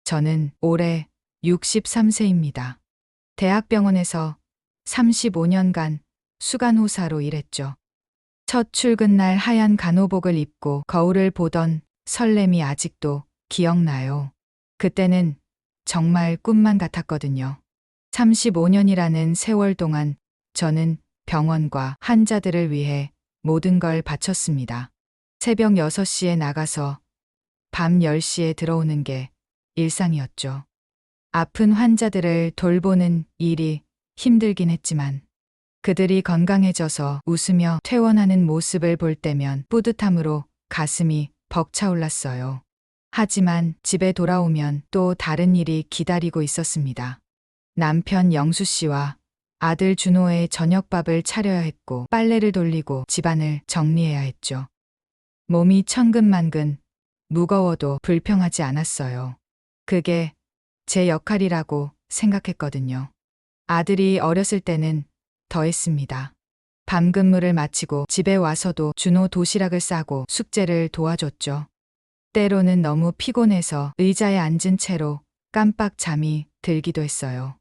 저는 올해 63세입니다. 대학병원에서 35년간 수간호사로 일했죠. 첫 출근 날 하얀 간호복을 입고 거울을 보던 설렘이 아직도 기억나요. 그때는 정말 꿈만 같았거든요. 35년이라는 세월 동안 저는 병원과 환자들을 위해 모든 걸 바쳤습니다. 새벽 6시에 나가서 밤 10시에 들어오는 게 일상이었죠. 아픈 환자들을 돌보는 일이 힘들긴 했지만 그들이 건강해져서 웃으며 퇴원하는 모습을 볼 때면 뿌듯함으로 가슴이 벅차올랐어요. 하지만 집에 돌아오면 또 다른 일이 기다리고 있었습니다. 남편 영수 씨와 아들 준호의 저녁밥을 차려야 했고 빨래를 돌리고 집안을 정리해야 했죠. 몸이 천근만근 무거워도 불평하지 않았어요. 그게 제 역할이라고 생각했거든요. 아들이 어렸을 때는 더했습니다. 밤 근무를 마치고 집에 와서도 준호 도시락을 싸고 숙제를 도와줬죠. 때로는 너무 피곤해서 의자에 앉은 채로 깜빡 잠이 들기도 했어요.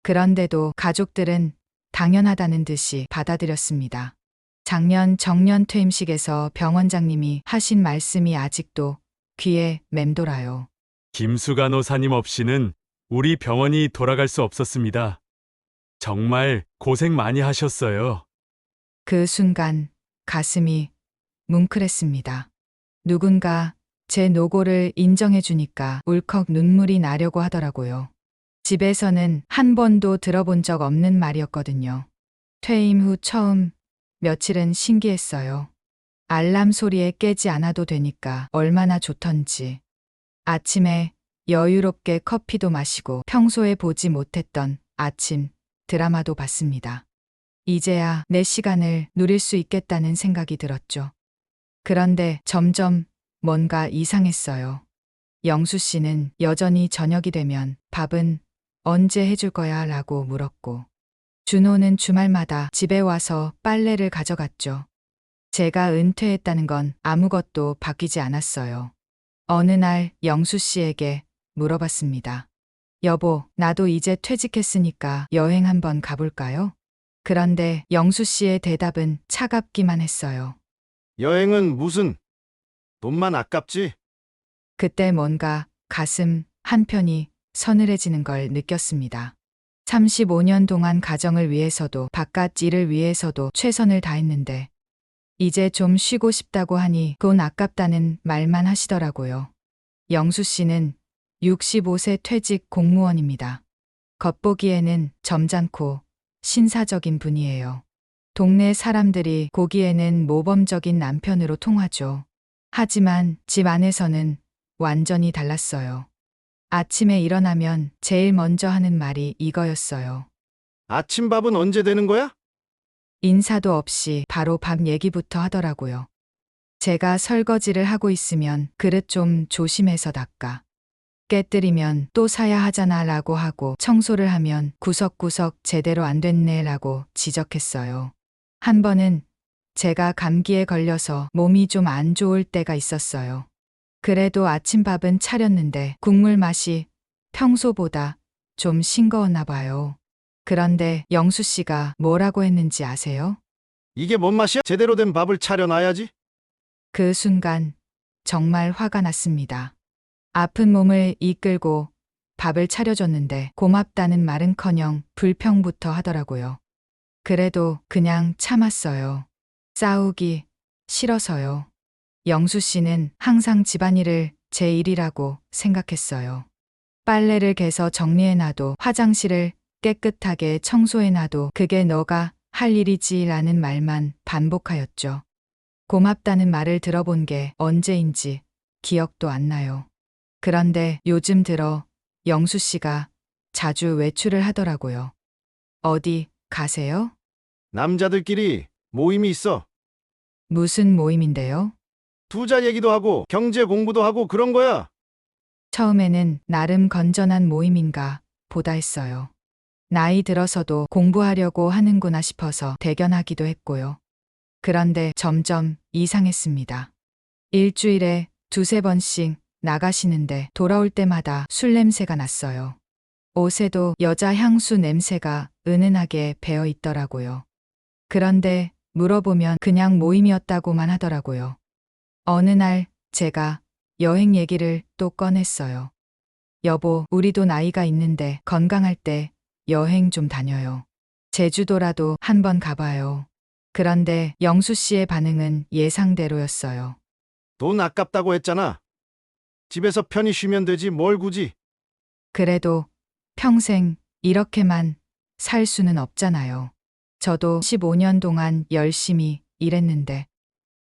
그런데도 가족들은 당연하다는 듯이 받아들였습니다. 작년 정년 퇴임식에서 병원장님이 하신 말씀이 아직도 귀에 맴돌아요. 김수간호사님 없이는 우리 병원이 돌아갈 수 없었습니다. 정말 고생 많이 하셨어요. 그 순간 가슴이 뭉클했습니다. 누군가 제 노고를 인정해 주니까 울컥 눈물이 나려고 하더라고요. 집에서는 한 번도 들어본 적 없는 말이었거든요. 퇴임 후 처음 며칠은 신기했어요. 알람 소리에 깨지 않아도 되니까 얼마나 좋던지. 아침에 여유롭게 커피도 마시고 평소에 보지 못했던 아침 드라마도 봤습니다. 이제야 내 시간을 누릴 수 있겠다는 생각이 들었죠. 그런데 점점 뭔가 이상했어요. 영수 씨는 여전히 저녁이 되면 밥은 언제 해줄 거야? 라고 물었고, 준호는 주말마다 집에 와서 빨래를 가져갔죠. 제가 은퇴했다는 건 아무것도 바뀌지 않았어요. 어느 날 영수 씨에게 물어봤습니다. 여보, 나도 이제 퇴직했으니까 여행 한번 가볼까요? 그런데 영수 씨의 대답은 차갑기만 했어요. 여행은 무슨 돈만 아깝지? 그때 뭔가 가슴 한편이 서늘해지는 걸 느꼈습니다. 35년 동안 가정을 위해서도 바깥 일을 위해서도 최선을 다했는데 이제 좀 쉬고 싶다고 하니 돈 아깝다는 말만 하시더라고요. 영수 씨는 65세 퇴직 공무원입니다. 겉보기에는 점잖고 신사적인 분이에요. 동네 사람들이 보기에는 모범적인 남편으로 통하죠. 하지만 집 안에서는 완전히 달랐어요. 아침에 일어나면 제일 먼저 하는 말이 이거였어요. 아침밥은 언제 되는 거야? 인사도 없이 바로 밥 얘기부터 하더라고요. 제가 설거지를 하고 있으면 그릇 좀 조심해서 닦아. 깨뜨리면 또 사야 하잖아 라고 하고 청소를 하면 구석구석 제대로 안 됐네 라고 지적했어요. 한 번은 제가 감기에 걸려서 몸이 좀 안 좋을 때가 있었어요. 그래도 아침밥은 차렸는데 국물 맛이 평소보다 좀 싱거웠나 봐요. 그런데 영수 씨가 뭐라고 했는지 아세요? 이게 뭔 맛이야? 제대로 된 밥을 차려놔야지. 그 순간 정말 화가 났습니다. 아픈 몸을 이끌고 밥을 차려줬는데 고맙다는 말은커녕 불평부터 하더라고요. 그래도 그냥 참았어요. 싸우기 싫어서요. 영수 씨는 항상 집안일을 제 일이라고 생각했어요. 빨래를 개서 정리해놔도 화장실을 깨끗하게 청소해놔도 그게 너가 할 일이지 라는 말만 반복하였죠. 고맙다는 말을 들어본 게 언제인지 기억도 안 나요. 그런데 요즘 들어 영수 씨가 자주 외출을 하더라고요. 어디 가세요? 남자들끼리 모임이 있어. 무슨 모임인데요? 투자 얘기도 하고 경제 공부도 하고 그런 거야. 처음에는 나름 건전한 모임인가 보다 했어요. 나이 들어서도 공부하려고 하는구나 싶어서 대견하기도 했고요. 그런데 점점 이상했습니다. 일주일에 두세 번씩 나가시는데 돌아올 때마다 술 냄새가 났어요. 옷에도 여자 향수 냄새가 은은하게 배어 있더라고요. 그런데 물어보면 그냥 모임이었다고만 하더라고요. 어느 날 제가 여행 얘기를 또 꺼냈어요. 여보, 우리도 나이가 있는데 건강할 때 여행 좀 다녀요. 제주도라도 한번 가봐요. 그런데 영수 씨의 반응은 예상대로였어요. 돈 아깝다고 했잖아. 집에서 편히 쉬면 되지 뭘 굳이. 그래도 평생 이렇게만 살 수는 없잖아요. 저도 15년 동안 열심히 일했는데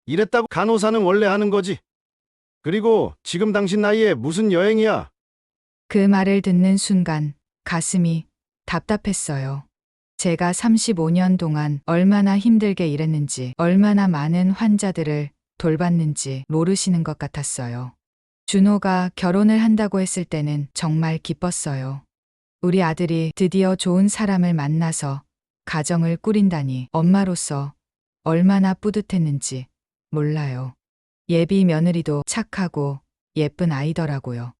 이랬다고 간호사는 원래 하는 거지. 그리고 지금 당신 나이에 무슨 여행이야. 그 말을 듣는 순간 가슴이 답답했어요. 제가 35년 동안 얼마나 힘들게 일했는지, 얼마나 많은 환자들을 돌봤는지 모르시는 것 같았어요. 준호가 결혼을 한다고 했을 때는 정말 기뻤어요. 우리 아들이 드디어 좋은 사람을 만나서 가정을 꾸린다니 엄마로서 얼마나 뿌듯했는지 몰라요. 예비 며느리도 착하고 예쁜 아이더라고요.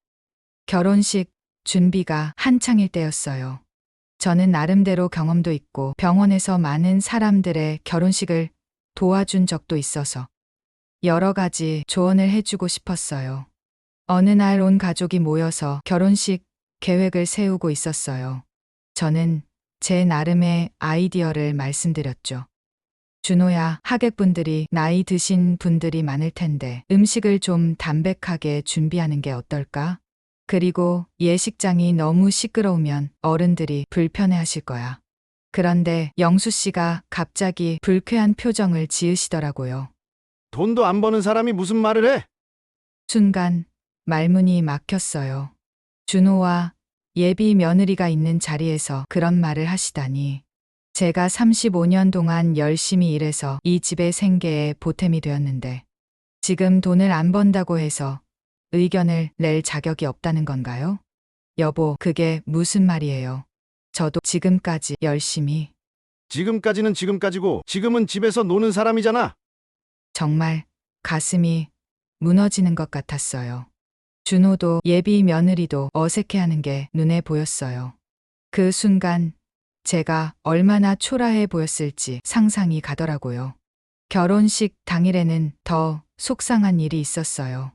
결혼식 준비가 한창일 때였어요. 저는 나름대로 경험도 있고 병원에서 많은 사람들의 결혼식을 도와준 적도 있어서 여러 가지 조언을 해주고 싶었어요. 어느 날 온 가족이 모여서 결혼식 계획을 세우고 있었어요. 저는 제 나름의 아이디어를 말씀드렸죠. 준호야, 하객분들이 나이 드신 분들이 많을 텐데 음식을 좀 담백하게 준비하는 게 어떨까? 그리고 예식장이 너무 시끄러우면 어른들이 불편해하실 거야. 그런데 영수 씨가 갑자기 불쾌한 표정을 지으시더라고요. 돈도 안 버는 사람이 무슨 말을 해? 순간 말문이 막혔어요. 준호와 예비 며느리가 있는 자리에서 그런 말을 하시다니. 제가 35년 동안 열심히 일해서 이 집의 생계에 보탬이 되었는데 지금 돈을 안 번다고 해서 의견을 낼 자격이 없다는 건가요? 여보, 그게 무슨 말이에요? 저도 지금까지 열심히 지금까지는 지금까지고 지금은 집에서 노는 사람이잖아. 정말 가슴이 무너지는 것 같았어요. 준호도 예비 며느리도 어색해하는 게 눈에 보였어요. 그 순간 제가 얼마나 초라해 보였을지 상상이 가더라고요. 결혼식 당일에는 더 속상한 일이 있었어요.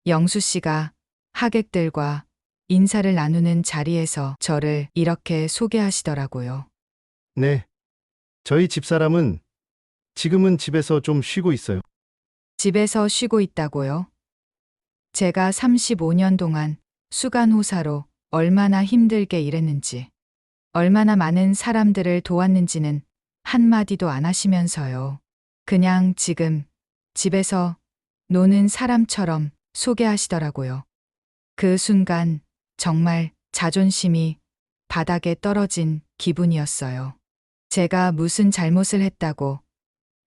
영수 씨가 하객들과 인사를 나누는 자리에서 저를 이렇게 소개하시더라고요. 네. 저희 집사람은 지금은 집에서 좀 쉬고 있어요. 집에서 쉬고 있다고요? 제가 35년 동안 수간호사로 얼마나 힘들게 일했는지, 얼마나 많은 사람들을 도왔는지는 한마디도 안 하시면서요. 그냥 지금 집에서 노는 사람처럼 소개하시더라고요. 그 순간 정말 자존심이 바닥에 떨어진 기분이었어요. 제가 무슨 잘못을 했다고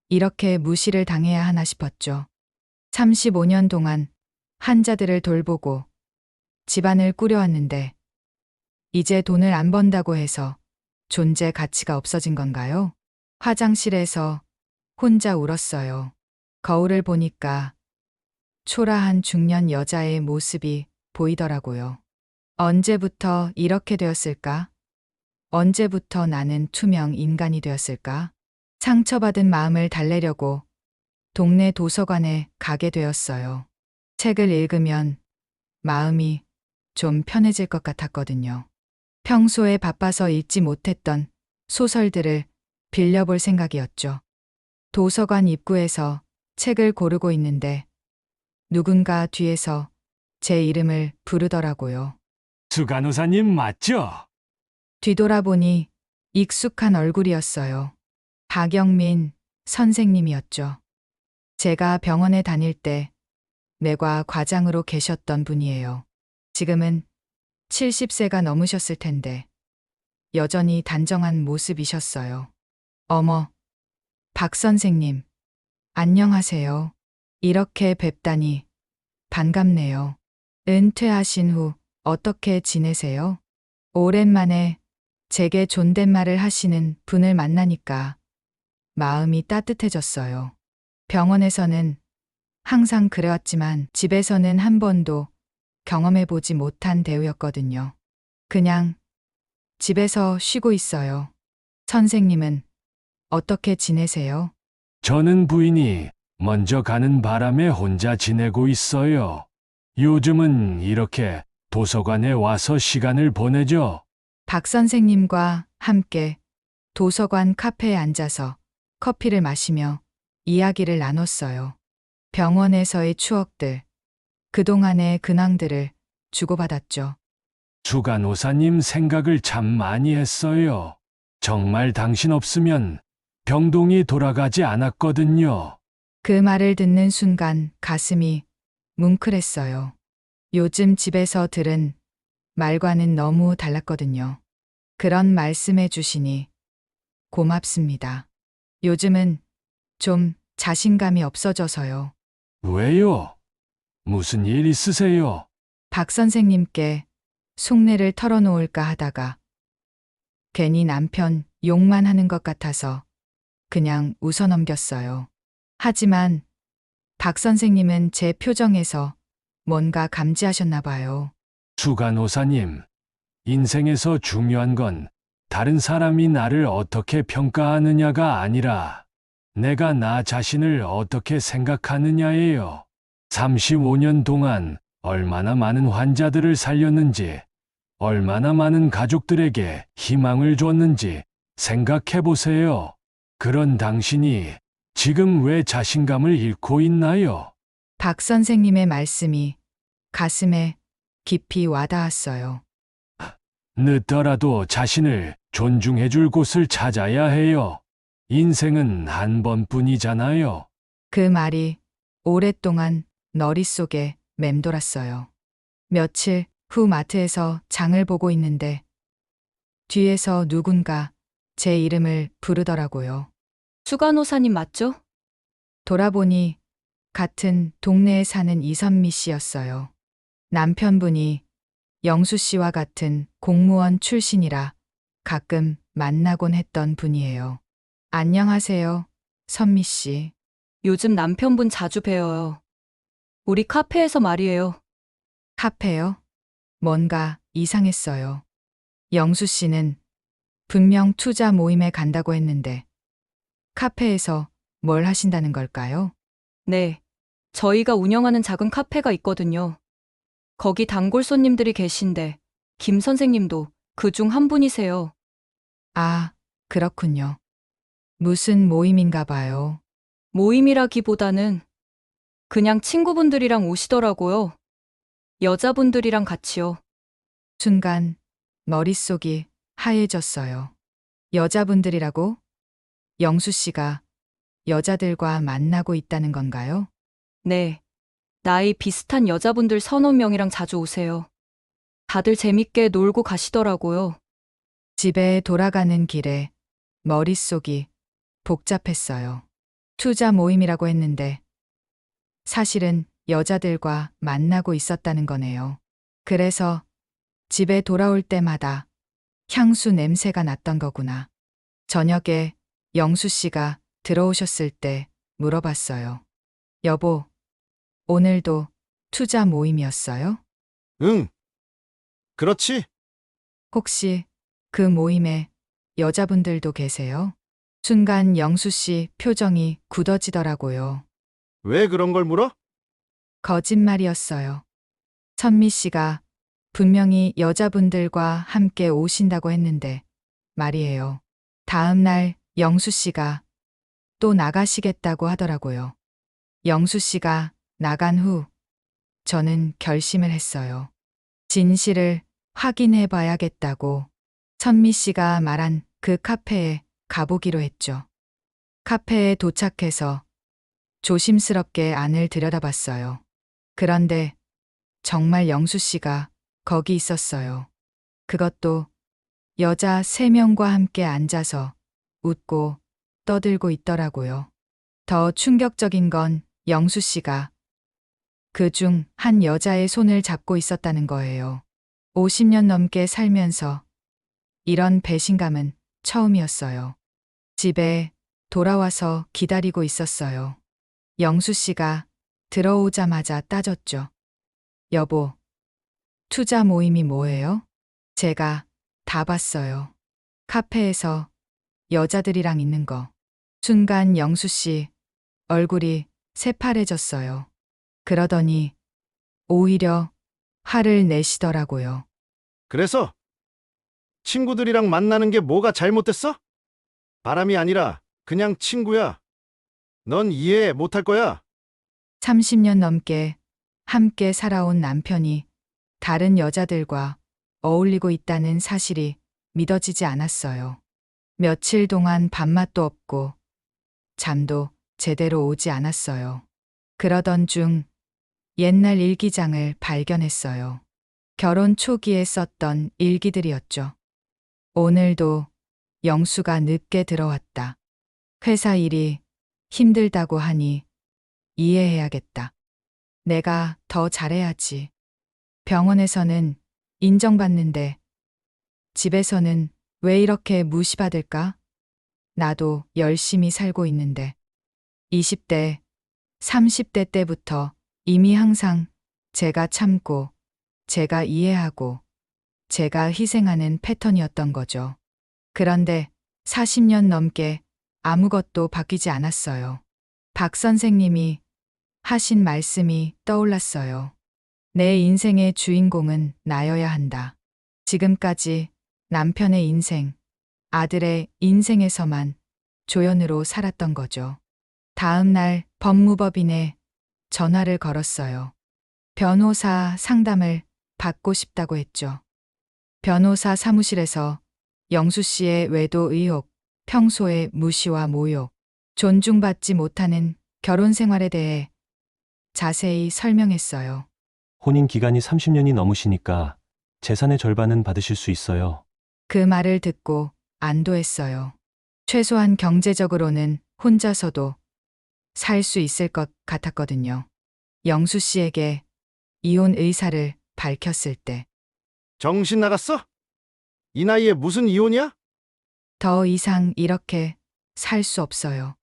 이렇게 무시를 당해야 하나 싶었죠. 35년 동안 환자들을 돌보고 집안을 꾸려왔는데 이제 돈을 안 번다고 해서 존재 가치가 없어진 건가요? 화장실에서 혼자 울었어요. 거울을 보니까 초라한 중년 여자의 모습이 보이더라고요. 언제부터 이렇게 되었을까? 언제부터 나는 투명 인간이 되었을까? 상처받은 마음을 달래려고 동네 도서관에 가게 되었어요. 책을 읽으면 마음이 좀 편해질 것 같았거든요. 평소에 바빠서 읽지 못했던 소설들을 빌려볼 생각이었죠. 도서관 입구에서 책을 고르고 있는데 누군가 뒤에서 제 이름을 부르더라고요. 수간호사님 맞죠? 뒤돌아보니 익숙한 얼굴이었어요. 박영민 선생님이었죠. 제가 병원에 다닐 때 내과 과장으로 계셨던 분이에요. 지금은 70세가 넘으셨을 텐데 여전히 단정한 모습이셨어요. 어머, 박 선생님, 안녕하세요. 이렇게 뵙다니 반갑네요. 은퇴하신 후 어떻게 지내세요? 오랜만에 제게 존댓말을 하시는 분을 만나니까 마음이 따뜻해졌어요. 병원에서는 항상 그래왔지만 집에서는 한 번도 경험해보지 못한 대우였거든요. 그냥 집에서 쉬고 있어요. 선생님은 어떻게 지내세요? 저는 부인이 먼저 가는 바람에 혼자 지내고 있어요. 요즘은 이렇게 도서관에 와서 시간을 보내죠. 박 선생님과 함께 도서관 카페에 앉아서 커피를 마시며 이야기를 나눴어요. 병원에서의 추억들, 그동안의 근황들을 주고받았죠. 주 간호사님 생각을 참 많이 했어요. 정말 당신 없으면 병동이 돌아가지 않았거든요. 그 말을 듣는 순간 가슴이 뭉클했어요. 요즘 집에서 들은 말과는 너무 달랐거든요. 그런 말씀해 주시니 고맙습니다. 요즘은 좀 자신감이 없어져서요. 왜요? 무슨 일 있으세요? 박 선생님께 속내를 털어놓을까 하다가 괜히 남편 욕만 하는 것 같아서 그냥 웃어넘겼어요. 하지만 박 선생님은 제 표정에서 뭔가 감지하셨나 봐요. 주 간호사님, 인생에서 중요한 건 다른 사람이 나를 어떻게 평가하느냐가 아니라 내가 나 자신을 어떻게 생각하느냐예요. 35년 동안 얼마나 많은 환자들을 살렸는지, 얼마나 많은 가족들에게 희망을 줬는지 생각해 보세요. 그런 당신이 지금 왜 자신감을 잃고 있나요? 박 선생님의 말씀이 가슴에 깊이 와닿았어요. 늦더라도 자신을 존중해 줄 곳을 찾아야 해요. 인생은 한 번뿐이잖아요. 그 말이 오랫동안 머릿속에 맴돌았어요. 며칠 후 마트에서 장을 보고 있는데 뒤에서 누군가 제 이름을 부르더라고요. 주간호사님 맞죠? 돌아보니 같은 동네에 사는 이선미 씨였어요. 남편분이 영수 씨와 같은 공무원 출신이라 가끔 만나곤 했던 분이에요. 안녕하세요, 선미 씨. 요즘 남편분 자주 뵈어요. 우리 카페에서 말이에요. 카페요? 뭔가 이상했어요. 영수 씨는 분명 투자 모임에 간다고 했는데 카페에서 뭘 하신다는 걸까요? 네. 저희가 운영하는 작은 카페가 있거든요. 거기 단골 손님들이 계신데 김 선생님도 그 중 한 분이세요. 아, 그렇군요. 무슨 모임인가 봐요. 모임이라기보다는 그냥 친구분들이랑 오시더라고요. 여자분들이랑 같이요. 순간 머릿속이 하얘졌어요. 여자분들이라고? 영수 씨가 여자들과 만나고 있다는 건가요? 네. 나이 비슷한 여자분들 서너 명이랑 자주 오세요. 다들 재밌게 놀고 가시더라고요. 집에 돌아가는 길에 머릿속이 복잡했어요. 투자 모임이라고 했는데 사실은 여자들과 만나고 있었다는 거네요. 그래서 집에 돌아올 때마다 향수 냄새가 났던 거구나. 저녁에 영수 씨가 들어오셨을 때 물어봤어요. 여보, 오늘도 투자 모임이었어요? 응. 그렇지. 혹시 그 모임에 여자분들도 계세요? 순간 영수 씨 표정이 굳어지더라고요. 왜 그런 걸 물어? 거짓말이었어요. 선미 씨가 분명히 여자분들과 함께 오신다고 했는데 말이에요. 다음 날 영수 씨가 또 나가시겠다고 하더라고요. 영수 씨가 나간 후 저는 결심을 했어요. 진실을 확인해 봐야겠다고 선미 씨가 말한 그 카페에 가보기로 했죠. 카페에 도착해서 조심스럽게 안을 들여다봤어요. 그런데 정말 영수 씨가 거기 있었어요. 그것도 여자 3명과 함께 앉아서 웃고 떠들고 있더라고요. 더 충격적인 건 영수 씨가 그 중 한 여자의 손을 잡고 있었다는 거예요. 50년 넘게 살면서 이런 배신감은 처음이었어요. 집에 돌아와서 기다리고 있었어요. 영수 씨가 들어오자마자 따졌죠. 여보, 투자 모임이 뭐예요? 제가 다 봤어요. 카페에서 여자들이랑 있는 거. 순간 영수 씨 얼굴이 새파래졌어요. 그러더니 오히려 화를 내시더라고요. 그래서 친구들이랑 만나는 게 뭐가 잘못됐어? 바람이 아니라 그냥 친구야. 넌 이해 못할 거야. 30년 넘게 함께 살아온 남편이 다른 여자들과 어울리고 있다는 사실이 믿어지지 않았어요. 며칠 동안 밥맛도 없고 잠도 제대로 오지 않았어요. 그러던 중 옛날 일기장을 발견했어요. 결혼 초기에 썼던 일기들이었죠. 오늘도 영수가 늦게 들어왔다. 회사 일이 힘들다고 하니 이해해야겠다. 내가 더 잘해야지. 병원에서는 인정받는데 집에서는 왜 이렇게 무시받을까? 나도 열심히 살고 있는데. 20대, 30대 때부터 이미 항상 제가 참고, 제가 이해하고, 제가 희생하는 패턴이었던 거죠. 그런데 40년 넘게 아무것도 바뀌지 않았어요. 박 선생님이 하신 말씀이 떠올랐어요. 내 인생의 주인공은 나여야 한다. 지금까지 남편의 인생, 아들의 인생에서만 조연으로 살았던 거죠. 다음 날 법무법인에 전화를 걸었어요. 변호사 상담을 받고 싶다고 했죠. 변호사 사무실에서 영수 씨의 외도 의혹, 평소의 무시와 모욕, 존중받지 못하는 결혼 생활에 대해 자세히 설명했어요. 혼인 기간이 30년이 넘으시니까 재산의 절반은 받으실 수 있어요. 그 말을 듣고 안도했어요. 최소한 경제적으로는 혼자서도 살 수 있을 것 같았거든요. 영수 씨에게 이혼 의사를 밝혔을 때 정신 나갔어? 이 나이에 무슨 이혼이야? 더 이상 이렇게 살 수 없어요.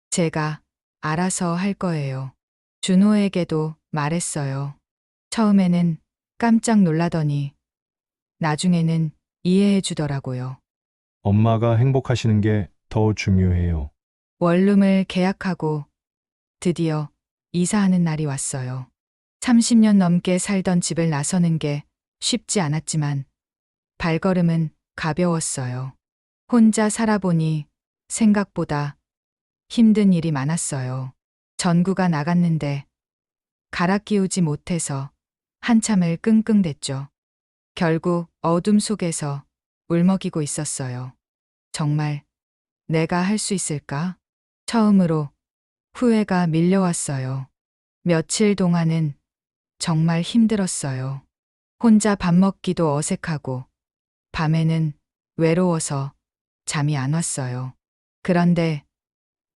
제가 알아서 할 거예요. 준호에게도 말했어요. 처음에는 깜짝 놀라더니 나중에는 이해해 주더라고요. 엄마가 행복하시는 게 더 중요해요. 원룸을 계약하고 드디어 이사하는 날이 왔어요. 30년 넘게 살던 집을 나서는 게 쉽지 않았지만 발걸음은 가벼웠어요. 혼자 살아보니 생각보다 힘든 일이 많았어요. 전구가 나갔는데 갈아 끼우지 못해서 한참을 끙끙댔죠. 결국 어둠 속에서 울먹이고 있었어요. 정말 내가 할 수 있을까? 처음으로 후회가 밀려왔어요. 며칠 동안은 정말 힘들었어요. 혼자 밥 먹기도 어색하고 밤에는 외로워서 잠이 안 왔어요. 그런데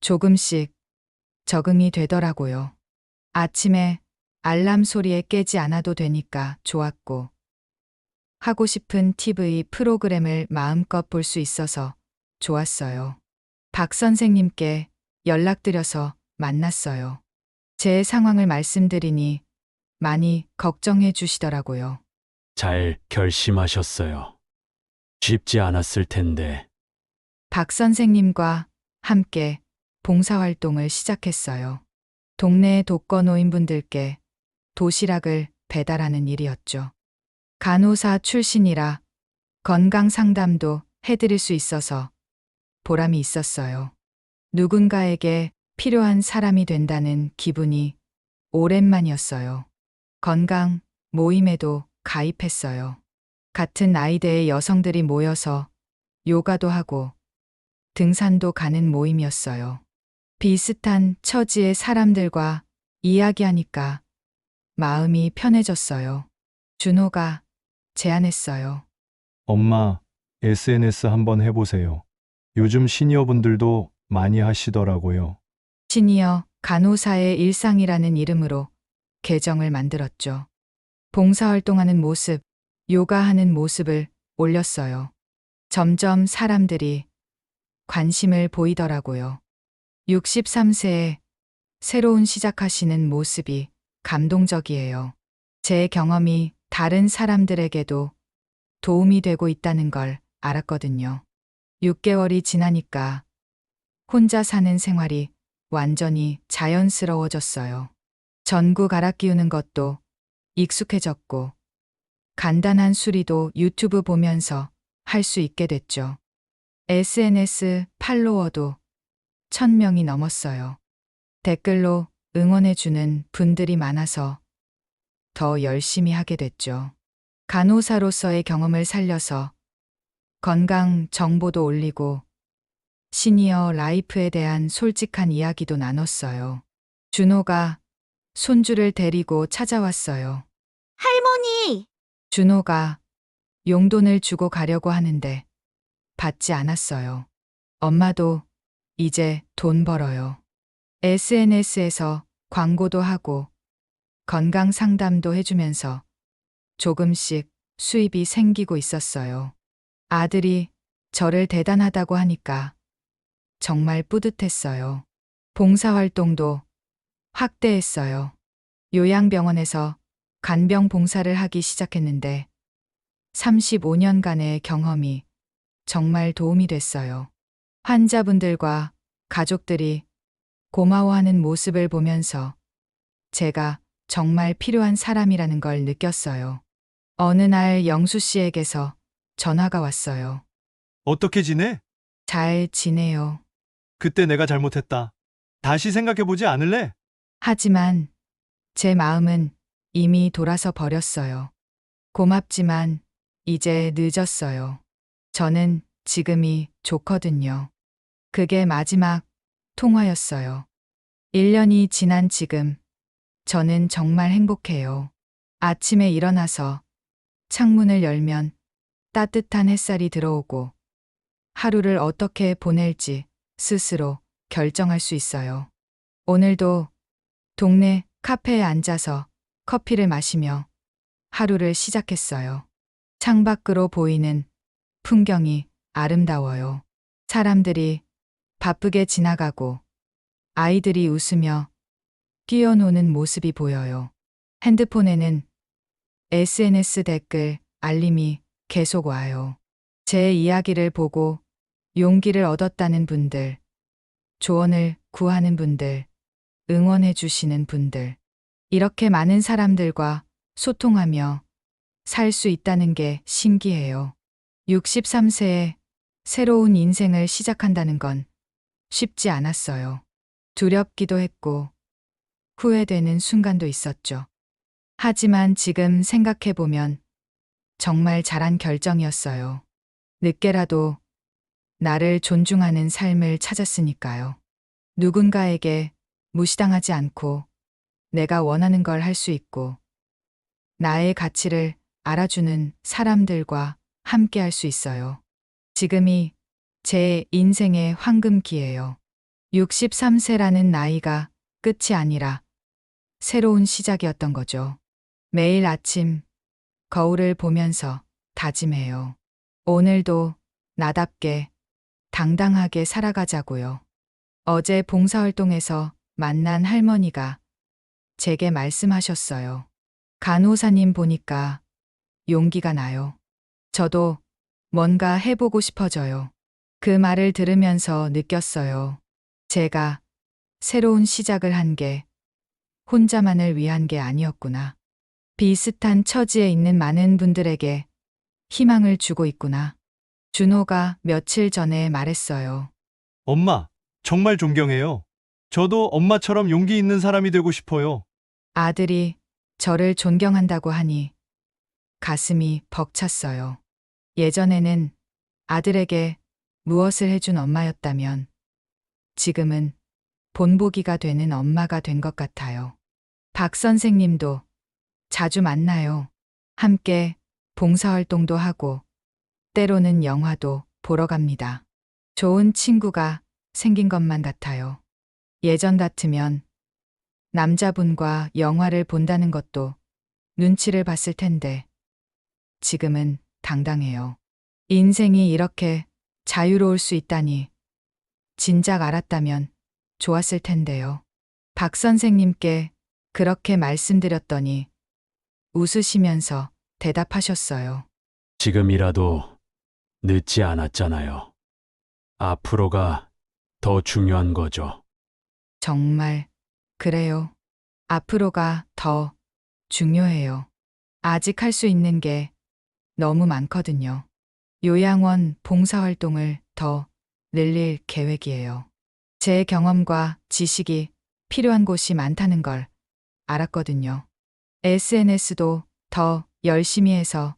조금씩 적응이 되더라고요. 아침에 알람 소리에 깨지 않아도 되니까 좋았고, 하고 싶은 TV 프로그램을 마음껏 볼 수 있어서 좋았어요. 박 선생님께 연락드려서 만났어요. 제 상황을 말씀드리니 많이 걱정해 주시더라고요. 잘 결심하셨어요. 쉽지 않았을 텐데. 박 선생님과 함께 봉사활동을 시작했어요. 동네 독거노인분들께 도시락을 배달하는 일이었죠. 간호사 출신이라 건강 상담도 해드릴 수 있어서 보람이 있었어요. 누군가에게 필요한 사람이 된다는 기분이 오랜만이었어요. 건강 모임에도 가입했어요. 같은 나이대의 여성들이 모여서 요가도 하고 등산도 가는 모임이었어요. 비슷한 처지의 사람들과 이야기하니까 마음이 편해졌어요. 준호가 제안했어요. 엄마, SNS 한번 해보세요. 요즘 시니어분들도 많이 하시더라고요. 시니어 간호사의 일상이라는 이름으로 계정을 만들었죠. 봉사활동하는 모습, 요가하는 모습을 올렸어요. 점점 사람들이 관심을 보이더라고요. 63세에 새로운 시작하시는 모습이 감동적이에요. 제 경험이 다른 사람들에게도 도움이 되고 있다는 걸 알았거든요. 6개월이 지나니까 혼자 사는 생활이 완전히 자연스러워졌어요. 전구 갈아 끼우는 것도 익숙해졌고, 간단한 수리도 유튜브 보면서 할 수 있게 됐죠. SNS 팔로워도 1000명이 넘었어요. 댓글로 응원해주는 분들이 많아서 더 열심히 하게 됐죠. 간호사로서의 경험을 살려서 건강 정보도 올리고 시니어 라이프에 대한 솔직한 이야기도 나눴어요. 준호가 손주를 데리고 찾아왔어요. 할머니! 준호가 용돈을 주고 가려고 하는데 받지 않았어요. 엄마도 이제 돈 벌어요. SNS에서 광고도 하고 건강 상담도 해주면서 조금씩 수입이 생기고 있었어요. 아들이 저를 대단하다고 하니까 정말 뿌듯했어요. 봉사활동도 확대했어요. 요양병원에서 간병 봉사를 하기 시작했는데 35년간의 경험이 정말 도움이 됐어요. 환자분들과 가족들이 고마워하는 모습을 보면서 제가 정말 필요한 사람이라는 걸 느꼈어요. 어느 날 영수 씨에게서 전화가 왔어요. 어떻게 지내? 잘 지내요. 그때 내가 잘못했다. 다시 생각해보지 않을래? 하지만 제 마음은 이미 돌아서 버렸어요. 고맙지만 이제 늦었어요. 저는 지금이 좋거든요. 그게 마지막 통화였어요. 1년이 지난 지금 저는 정말 행복해요. 아침에 일어나서 창문을 열면 따뜻한 햇살이 들어오고 하루를 어떻게 보낼지 스스로 결정할 수 있어요. 오늘도 동네 카페에 앉아서 커피를 마시며 하루를 시작했어요. 창밖으로 보이는 풍경이 아름다워요. 사람들이 바쁘게 지나가고 아이들이 웃으며 뛰어노는 모습이 보여요. 핸드폰에는 SNS 댓글 알림이 계속 와요. 제 이야기를 보고 용기를 얻었다는 분들, 조언을 구하는 분들, 응원해 주시는 분들. 이렇게 많은 사람들과 소통하며 살 수 있다는 게 신기해요. 63세에 새로운 인생을 시작한다는 건 쉽지 않았어요. 두렵기도 했고 후회되는 순간도 있었죠. 하지만 지금 생각해보면 정말 잘한 결정이었어요. 늦게라도 나를 존중하는 삶을 찾았으니까요. 누군가에게 무시당하지 않고 내가 원하는 걸 할 수 있고 나의 가치를 알아주는 사람들과 함께 할 수 있어요. 지금이 제 인생의 황금기예요. 63세라는 나이가 끝이 아니라 새로운 시작이었던 거죠. 매일 아침 거울을 보면서 다짐해요. 오늘도 나답게 당당하게 살아가자고요. 어제 봉사활동에서 만난 할머니가 제게 말씀하셨어요. 간호사님 보니까 용기가 나요. 저도 뭔가 해보고 싶어져요. 그 말을 들으면서 느꼈어요. 제가 새로운 시작을 한 게 혼자만을 위한 게 아니었구나. 비슷한 처지에 있는 많은 분들에게 희망을 주고 있구나. 준호가 며칠 전에 말했어요. 엄마, 정말 존경해요. 저도 엄마처럼 용기 있는 사람이 되고 싶어요. 아들이 저를 존경한다고 하니 가슴이 벅찼어요. 예전에는 아들에게 무엇을 해준 엄마였다면 지금은 본보기가 되는 엄마가 된 것 같아요. 박 선생님도 자주 만나요. 함께 봉사활동도 하고 때로는 영화도 보러 갑니다. 좋은 친구가 생긴 것만 같아요. 예전 같으면 남자분과 영화를 본다는 것도 눈치를 봤을 텐데 지금은 당당해요. 인생이 이렇게 자유로울 수 있다니 진작 알았다면 좋았을 텐데요. 박 선생님께 그렇게 말씀드렸더니 웃으시면서 대답하셨어요. 지금이라도 늦지 않았잖아요. 앞으로가 더 중요한 거죠. 정말, 그래요. 앞으로가 더 중요해요. 아직 할 수 있는 게 너무 많거든요. 요양원 봉사활동을 더 늘릴 계획이에요. 제 경험과 지식이 필요한 곳이 많다는 걸 알았거든요. SNS도 더 열심히 해서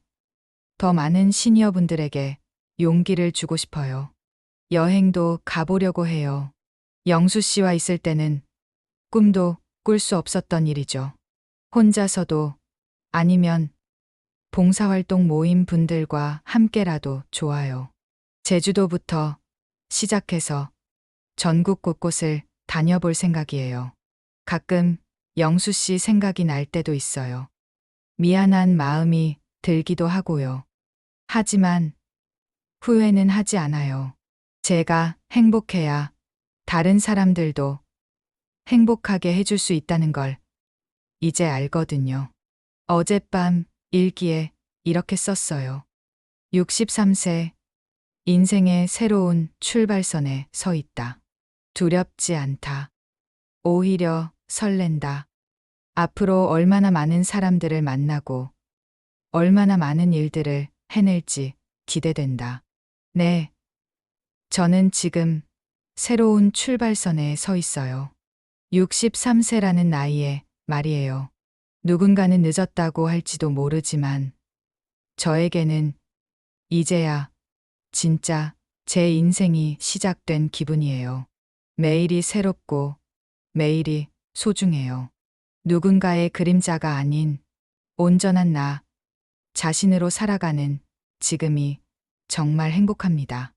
더 많은 시니어분들에게 용기를 주고 싶어요. 여행도 가보려고 해요. 영수 씨와 있을 때는 꿈도 꿀 수 없었던 일이죠. 혼자서도 아니면 봉사활동 모임 분들과 함께라도 좋아요. 제주도부터 시작해서 전국 곳곳을 다녀볼 생각이에요. 가끔 영수 씨 생각이 날 때도 있어요. 미안한 마음이 들기도 하고요. 하지만 후회는 하지 않아요. 제가 행복해야 다른 사람들도 행복하게 해줄 수 있다는 걸 이제 알거든요. 어젯밤 일기에 이렇게 썼어요. 63세, 인생의 새로운 출발선에 서 있다. 두렵지 않다. 오히려 설렌다. 앞으로 얼마나 많은 사람들을 만나고 얼마나 많은 일들을 해낼지 기대된다. 네. 저는 지금 새로운 출발선에 서 있어요. 63세라는 나이에 말이에요. 누군가는 늦었다고 할지도 모르지만 저에게는 이제야 진짜 제 인생이 시작된 기분이에요. 매일이 새롭고 매일이 소중해요. 누군가의 그림자가 아닌 온전한 나 자신으로 살아가는 지금이 정말 행복합니다.